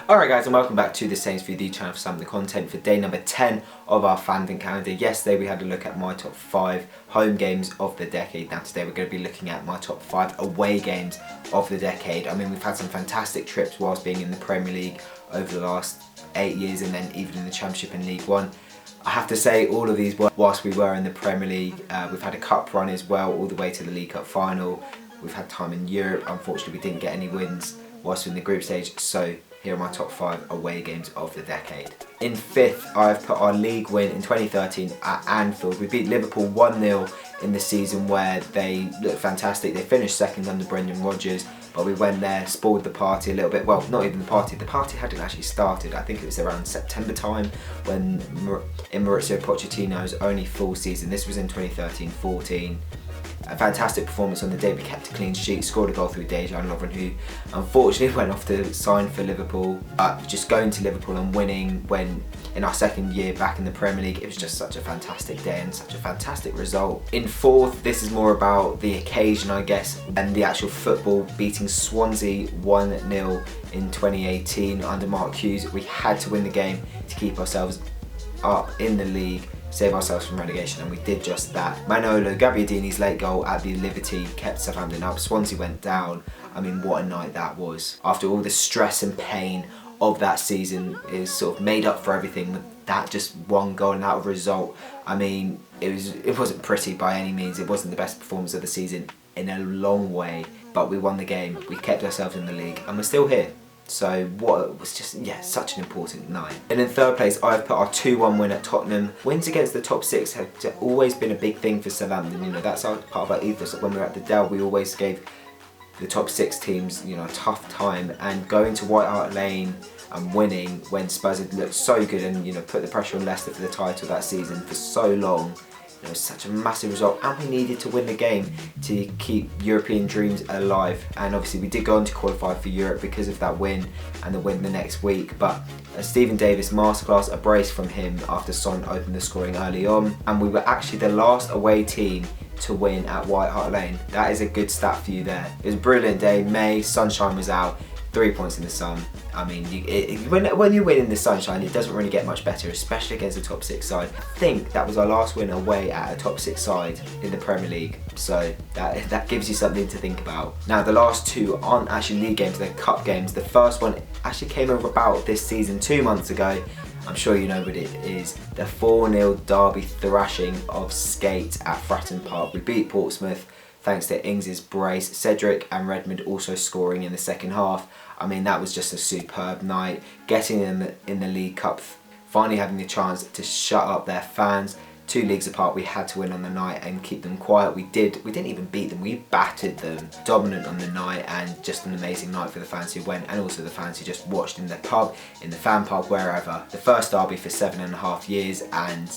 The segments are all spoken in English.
Alright guys, and welcome back to the Saints View, the channel for some of the content for day number 10 of our Fanvent calendar. Yesterday we had a look at my top 5 home games of the decade. Now today we're going to be looking at my top 5 away games of the decade. I mean, we've had some fantastic trips whilst being in the Premier League over the last 8 years, and then even in the Championship and League One. I have to say, all of these were whilst we were in the Premier League. We've had a cup run as well, all the way to the League Cup final. We've had time in Europe. Unfortunately we didn't get any wins whilst in the group stage, so here are my top 5 away games of the decade. In 5th, I've put our league win in 2013 at Anfield. We beat Liverpool 1-0 in the season where they looked fantastic. They finished second under Brendan Rodgers, but we went there, spoiled the party a little bit. Well, not even the party hadn't actually started. I think it was around September time when in Mauricio Pochettino's only full season. This was in 2013-14. A fantastic performance on the day. We kept a clean sheet, scored a goal through Dejan Lovren, who unfortunately went off to sign for Liverpool. But just going to Liverpool and winning when in our second year back in the Premier League, it was just such a fantastic day and such a fantastic result. In 4th, this is more about the occasion, I guess, and the actual football, beating Swansea 1-0 in 2018 under Mark Hughes. We had to win the game to keep ourselves up in the league, save ourselves from relegation, and we did just that. Manolo Gabbiadini's late goal at the Liberty kept Southampton up. Swansea went down. I mean, what a night that was. After all the stress and pain of that season is sort of made up for everything with that just one goal and that result. I mean, it wasn't pretty by any means. It wasn't the best performance of the season in a long way, but we won the game. We kept ourselves in the league, and we're still here. So what was just, yeah, such an important night. And in 3rd place, I've put our 2-1 win at Tottenham. Wins against the top 6 have always been a big thing for Southampton. You know, that's part of our ethos. When we were at the Dell, we always gave the top 6 teams, you know, a tough time. And going to White Hart Lane and winning when Spurs had looked so good and, you know, put the pressure on Leicester for the title that season for so long. It was such a massive result, and we needed to win the game to keep European dreams alive. And obviously we did go on to qualify for Europe because of that win and the win the next week. But Stephen Davis masterclass, a brace from him after Son opened the scoring early on, and we were actually the last away team to win at White Hart Lane. That is a good stat for you there. It was a brilliant day. May, sunshine was out. 3 points in the sun. I mean, when you win in the sunshine, it doesn't really get much better, especially against a top 6 side. I think that was our last win away at a top 6 side in the Premier League, so that gives you something to think about. Now, the last 2 aren't actually league games, they're cup games. The first one actually came about this season 2 months ago. I'm sure you know what it is. The 4-0 derby thrashing of Skate at Fratton Park. We beat Portsmouth thanks to Ings' brace, Cedric and Redmond also scoring in the second half. I mean, that was just a superb night. Getting in the League Cup, finally having the chance to shut up their fans. 2 leagues apart, we had to win on the night and keep them quiet. We didn't even beat them, we battered them. Dominant on the night, and just an amazing night for the fans who went, and also the fans who just watched in the pub, in the fan pub, wherever. The first derby for 7.5 years, and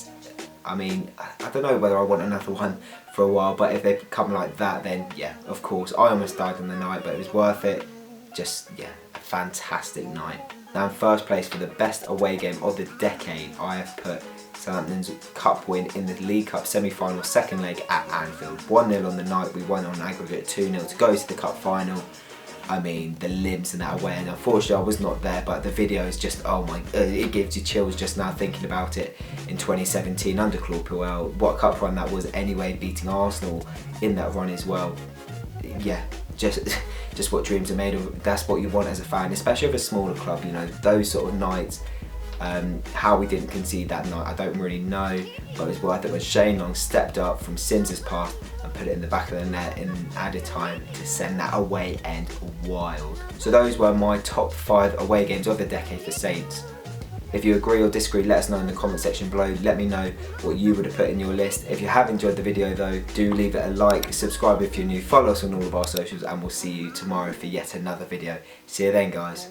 I mean, I don't know whether I want another one for a while, but if they come like that, then yeah, of course. I almost died on the night, but it was worth it. Just, yeah, a fantastic night. Now, in 1st place for the best away game of the decade, I have put Southampton's cup win in the League Cup semi-final, second leg at Anfield. 1-0 on the night, we won on aggregate 2-0 to go to the cup final. I mean, the limbs in that away, and unfortunately I was not there, but the video is just, oh my, it gives you chills just now thinking about it. In 2017 under Claude Puel, what a cup run that was anyway, beating Arsenal in that run as well. Yeah, just what dreams are made of. That's what you want as a fan, especially of a smaller club, you know, those sort of nights. How we didn't concede that night, I don't really know, but it was worth it when Shane Long stepped up from Sims's pass and put it in the back of the net in added time to send that away end wild. So those were my top 5 away games of the decade for Saints. If you agree or disagree, let us know in the comment section below. Let me know what you would have put in your list. If you have enjoyed the video though, do leave it a like, subscribe if you're new, follow us on all of our socials, and we'll see you tomorrow for yet another video. See you then, guys.